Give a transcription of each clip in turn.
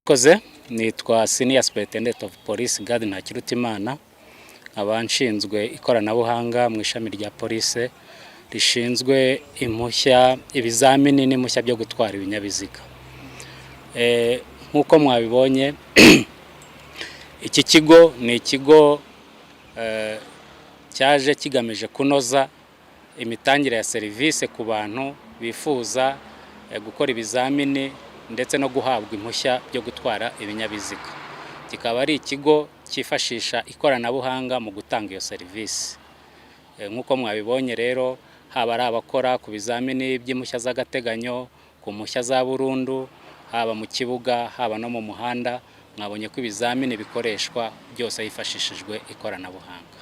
Koze nitwa Senior Superintendent of Police Gad Ntakirutimana, abanshinzwe ikoranabuhanga mu ishami rya police rishinzwe impushya ibizamini n'impushya byo gutwara ibinyabiziga. Nkuko mwabibonye iki kigo ni ikigo cyaje kigamije kunoza imitangire ya serivisi ku bantu bifuza gukora ibizamini ndetse no guhabwa impushya byo gutwara ibinyabiziga. Kikaba ari ikigo cyifashisha ikoranabuhanga mu gutanga iyo serivisi. Nkuko mwabibonye rero, haba ari abakora ku bizamini by'impushya z'agateganyo, ku mpushya za burundu, haba mu kibuga, haba no mu muhanda, mwabonye ko ibizamini bikoreshwa byose hifashishijwe ikoranabuhanga.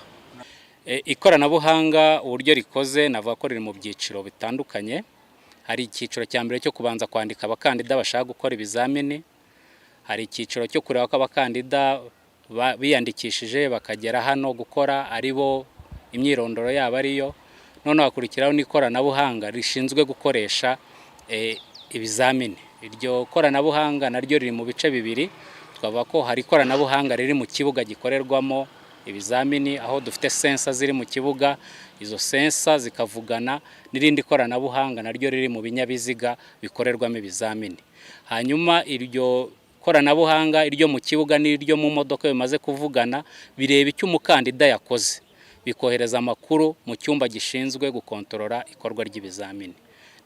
Ikoranabuhanga uburyo rikoze navuga ko riri mu byiciro bitandukanye. Hari icyiciro cya mbere cyo kubanza kwandika abakandida bashaka gukora ibizamini. Hari icyiciro cyo kureba ko abakandida biyandikishije bakagera hano gukora aribo imyirondoro yabo ariyo. None hakurikiraho n'ikoranabuhanga rishinzwe gukoresha ibizamini. Iryo koranabuhanga naryo riri mu bice bibiri. Twavuga ko hari ikoranabuhanga riri mu kibuga gikorerwamo ibizamini, aho dufite sensa ziri mu kibuga. Izo sensa zikavugana n'irindi koranabuhanga naryo riri mu binyabiziga bikorerwamo ibizamini. Hanyuma iryo koranabuhanga iryo mu kibuga n'iryo mu modoka bimaze kuvugana, bireba icyo umukandida yakoze, bikohereza amakuru mu cyumba gishinzwe gukontorora ikorwa ry'ibizamini.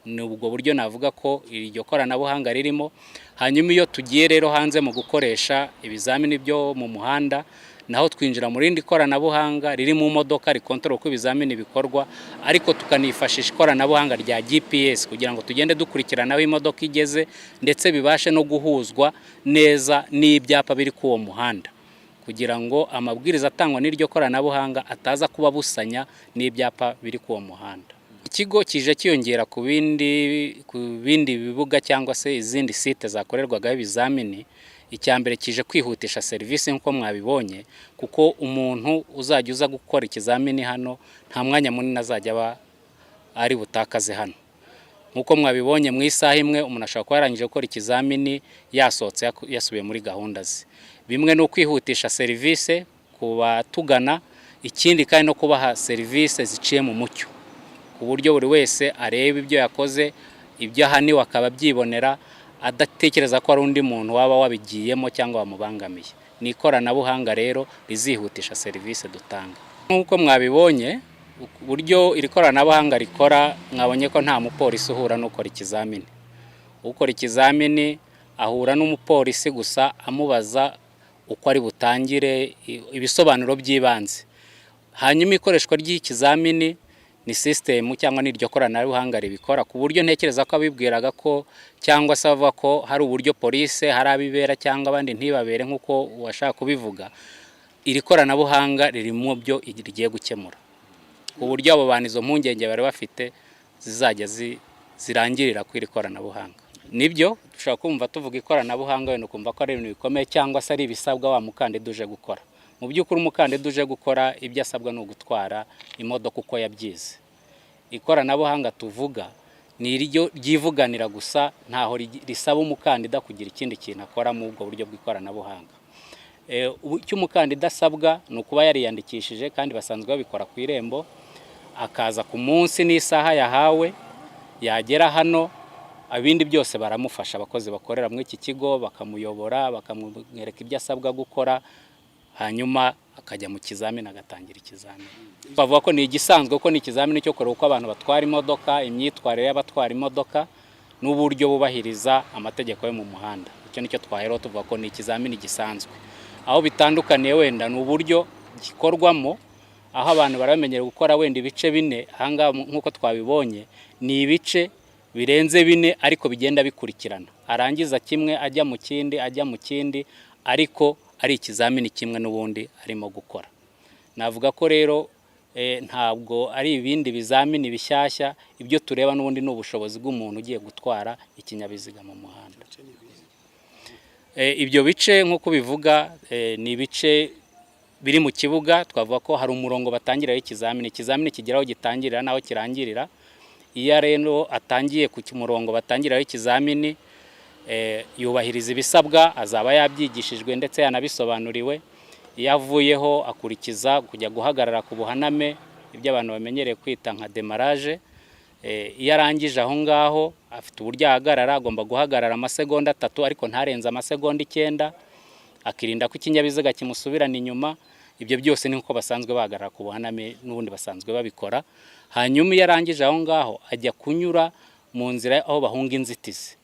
Ni ubwo buryo navuga ko iryo koranabuhanga ririmo. Hanyuma iyo tugiye rero hanze mu gukoresha ibizamini byo mu muhanda, naho twinjira mu rindi koranabuhanga riri mu modoka rikontorora uko ibizamini bikorwa, ariko tukanifashisha ikoranabuhanga rya GPS kugira ngo tugende dukurikirana aho imodoka igeze, ndetse bibashe no guhuzwa neza n'ibyapa biri ku uwo muhanda, kugira ngo amabwiriza atangwa n'iryo koranabuhanga ataza kuba busanya n'ibyapa biri ku uwo muhanda. Ikigo kije kiyongera ku bindi bibuga cyangwa se izindi site zakorerwagaho ibizamini. Icyambere kije kwihutisha serivisi nkuko mwabibonye, kuko umuntu uzajya uza gukora ikizamini hano nta mwanya munini azajya ari butakaze hano. Nkuko mwabibonye mu isaha imwe umuntu ashobora kuba yarangije gukora ikizamini yasohotse yasubiye muri gahunda ze. Bimwe no kwihutisha serivisi ku batugana, ikindi kandi no kubaha serivisi ziciye mu mucyo, ku buryo buri wese areba ibyo yakoze, ibyo ahaniwe akaba byibonera, adatekereza ko ari undi muntu waba wabigiyemo cyangwa wamubangamiye. Ni ikoranabuhanga rero rizihutisha serivisi dutanga. Nkuko mwabibonye uburyo iri koranabuhanga rikora, mwabonye ko nta mupolisi uhura n'ukora ikizamini. Ukora ikizamini ahura n'umupolisi gusa amubaza uko ari butangire ibisobanuro by'ibanze. Hanyuma ikoreshwa ry'ikizamini ni system cyangwa n'iryo koranabuhanga ribikora, ku buryo ntekereza ko abibwiraga ko cyangwa se avuga ko hari uburyo police hari abibera cyangwa abandi ntibabere nkuko washaka kubivuga. Iri koranabuhanga riri mu byo rigiye gukemura, ku buryo abo bantu izo mpungenge bari bafite zizajya zirangirira ku iri koranabuhanga. Nibyo dushaka kumva tuvuga ikoranabuhanga wenda kumva ko ari ibintu bikomeye cyangwa se ari ibisabwa wa mukandida uje gukora. Mu by'ukuri umukandida uje gukora ibyo asabwa no gutwara imodoka uko yabyize. Ikoranabuhanga tuvuga ni iryo ryivuganira gusa, ntaho risaba umukandida kugira ikindi kintu akora mu ubwo buryo bw'ikoranabuhanga. Icyo umukandida asabwa ni ukuba yariyandikishije, kandi basanzwe babikora ku irembo, akaza ku munsi n'isaha yahawe, yagera hano abindi byose baramufasha. Abakozi bakorera muri iki kigo bakamuyobora, bakamwereka ibyo asabwa gukora, hanyuma akajya mu kizamini agatangira ikizamini. Bavuga ko ni igisanzwe ko ni ikizamini cyo kureba uko abantu batwara imodoka, imyitwarire y'abatwara imodoka n'uburyo bubahiriza amategeko yo mu muhanda. Icyo nicyo twaheraho tuvuga ko ni ikizamini gisanzwe. Aho bitandukaniye wenda ni uburyo gikorwamo, aho abantu baramenyera gukora wenda ibice bine. Ahangaha nkuko twabibonye ni ibice birenze bine ariko bigenda bikurikirana, arangiza kimwe ajya mu kindi ajya mu kindi, ariko ari ikizamini kimwe n'ubundi arimo gukora. Navuga ko rero ntabwo ari ibindi bizamini bishyashya, ibyo tureba n'ubundi ni ubushobozi bw'umuntu ugiye gutwara ikinyabiziga mu muhanda. Ibyo bice nk'uko bivuga ni ibice biri mu kibuga. Twavuga ko hari umurongo batangiraho ikizamini, ikizamini kigeraho gitangirira naho kirangirira. Iyo rero atangiye ku murongo batangiraho ikizamini, yubahiriza ibisabwa, azaba yabyigishijwe ndetse yanabisobanuriwe. Iyo avuyeho akurikiza kujya guhagarara ku buhaname, ibyo abantu bamenyereye kwita nka demarage. Iyo arangije aho ngaho afite uburyo ahagarara, agomba guhagarara amasegonda 3 ariko ntarenze amasegonda 9, akirinda ko ikinyabiziga kimusubirana inyuma. Ibyo byose ni uko basanzwe bahagarara ku buhaname n'ubundi basanzwe babikora. Hanyuma iyo arangije aho ngaho ajya kunyura mu nzira aho bahunga inzitizi.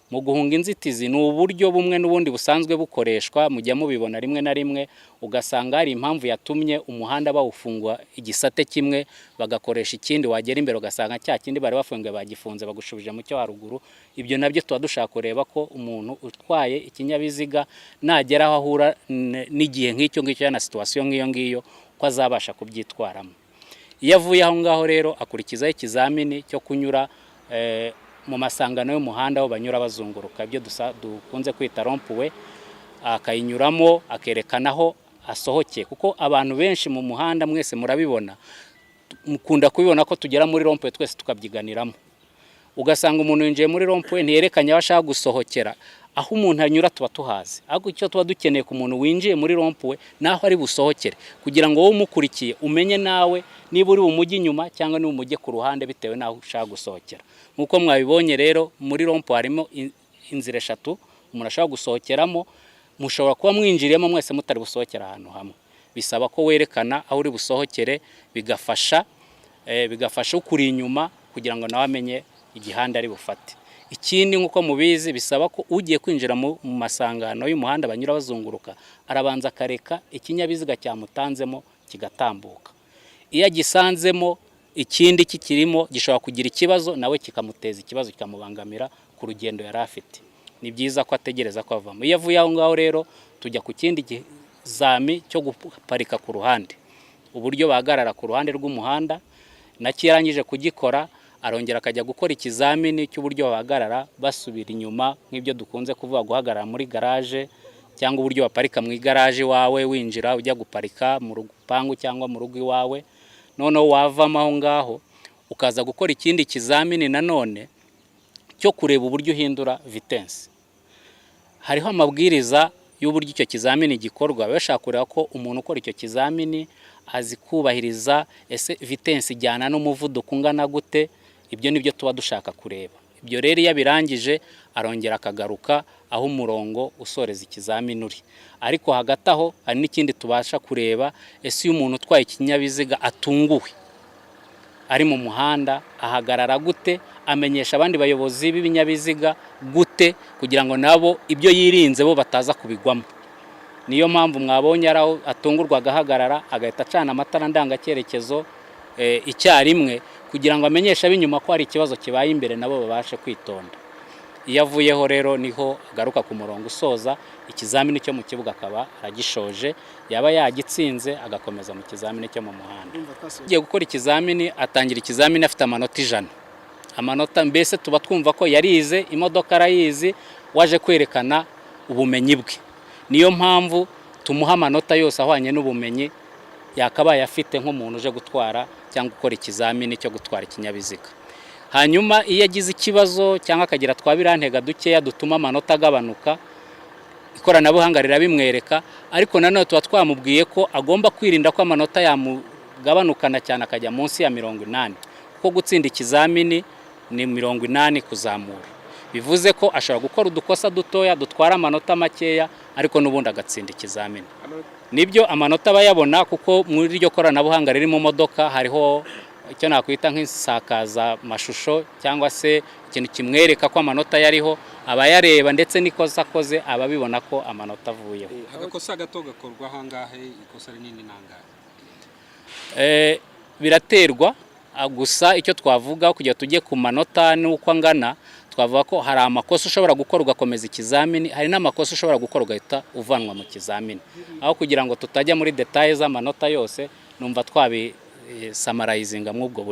Mu guhunga inzitizi ni uburyo bumwe n'ubundi busanzwe bukoreshwa, mujya mubibona rimwe na rimwe, ugasanga hari impamvu yatumye umuhanda bawufungwa igisate kimwe bagakoresha ikindi, wagera imbere ugasanga cya kindi bari bafungiye bagifunze bagushubije mu cyo haruguru. Ibyo nabyo tuba dushaka kureba ko umuntu utwaye ikinyabiziga nagera aho ahura n'igihe nk'icyo ngicyo na situation nk'iyo ngiyo ko azabasha kubyitwaramo. Iyo avuye aho ngaho rero akurikizaho ikizamini cyo kunyura mu masangano y'umuhanda aho banyura bazunguruka, ibyo dukunze kwita rompuwe, akayinyuramo akerekana aho asohokeye, kuko abantu benshi mu muhanda mwese murabibona, mukunda kubibona ko tugera muri rompuwe twese tukabyiganiramo, ugasanga umuntu yinjiye muri rompuwe ntiyerekanye aho ashaka gusohokera. Aho umuntu anyura tuba tuhazi, ahubwo icyo tuba dukeneye ku muntu winjiye muri rompuwe naho ari busohokere, kugira ngo wowe umukurikiye umenye nawe niba uri umujyi inyuma cyangwa niba umujye ku ruhande bitewe naho ushaka gusohokera. Nkuko mwabibonye rero muri rompuwe harimo inzira 3 umuntu ashaka gusohokeramo, mushobora kuba mwinjiriyemo mwese mutari busohokera ahantu hamwe. Bisaba ko werekana aho uri busohokere, bigafasha ukuri inyuma kugira ngo nawe amenye igihanda ari bufate. Ikindi nkuko mubizi bisaba ko ugiye kwinjira mu masangano y'umuhanda banyura bazunguruka arabanza akareka ikinyabiziga cyamutanzemo kigatambuka. Iyo agisanzemo ikindi kikirimo gishobora kugira ikibazo nawe kikamuteza ikibazo kikamubangamira ku rugendo yari afite. Ni byiza ko ategereza ko avamo. Iyo avuye aho ngaho rero tujya ku kindi kizami cyo guparika ku ruhande, uburyo bahagarara ku ruhande rw'umuhanda. Nakirangije kugikora arongera akajya gukora ikizamini cy'uburyo bahagarara basubira inyuma, nk'ibyo dukunze kuvuga guhagarara muri garage cyangwa uburyo baparika mu igaraje wawe winjira ujya guparika mu rupangu cyangwa mu rugo iwawe. Noneho wavamo aho ngaho ukaza gukora ikindi kizamini nanone cyo kureba uburyo uhindura vitesse. Hariho amabwiriza y'uburyo icyo kizamini gikorwa, bashaka kureba ko umuntu ukora icyo kizamini azi kubahiriza ese vitesse ijyana n'umuvuduko ungana gute. Ibyo nibyo tuba dushaka kureba. Ibyo rero iyo birangije arongera akagaruka aho umurongo usoreza ikizamini uri. Ariko hagati aho hari n'ikindi tubasha kureba, ese iyo umuntu utwaye ikinyabiziga atunguwe ari mu muhanda ahagarara gute, amenyesha abandi bayobozi b'ibinyabiziga gute, kugira ngo nabo ibyo yirinze bo bataza kubigwamo. Niyo mpamvu mwabonye araho atungurwa agahagarara agahita acana amatara ndangacyerekezo icyarimwe, kugira ngo amenyeshe ab'inyuma ko hari ikibazo kibaye imbere nabo babashe kwitonda. Iyo avuyeho rero niho agaruka ku murongo usoza ikizamini cyo mu kibuga, akaba aragishoje, yaba yagitsinze agakomeza mu kizamini cyo mu muhanda. Ugiye gukora ikizamini atangira ikizamini afite amanota 100. Amanota mbese tuba twumva ko yarize, imodoka arayizi, waje kwerekana ubumenyi bwe. Niyo mpamvu tumuha amanota yose ahwanye n'ubumenyi yakabaye afite nk'umuntu uje gutwara cyangwa gukora ikizamini cyo gutwara ikinyabiziga. Hanyuma iyo agize ikibazo cyangwa akagira twabirantega dukeya dutuma amanota agabanuka, ikoranabuhanga rirabimwereka. Ariko nanone tuba twamubwiye ko agomba kwirinda ko amanota yamugabanukana cyane akajya munsi ya 80, kuko gutsinda ikizamini ni 80 kuzamura. Bivuze ko ashobora gukora udukosa dutoya dutwara amanota makeya, ariko n'ubundi agatsinda ikizamini. Nibyo amanota bayabona kuko muri iryo koranabuhanga riri mu modoka hariho icyo nakwita nk'isakaza mashusho cyangwa se ikintu kimwereka ko amanota yariho, abayareba ndetse n'ikosa akoze ababibona ko amanota avuyeho. Agakosa gato gakorwa hangahe, ikosa rinini nangahe? Biraterwa, gusa icyo twavuga kugira tujye ku manota n'uko angana, twavuga ko hari amakosa ushobora gukora ugakomeza ikizamini, hari n'amakosa ushobora gukora ugahita uvanwa mu kizamini. Aho kugira ngo tutajya muri details z'amanota yose, numva twabi summarizinga mw'ubwo buryo.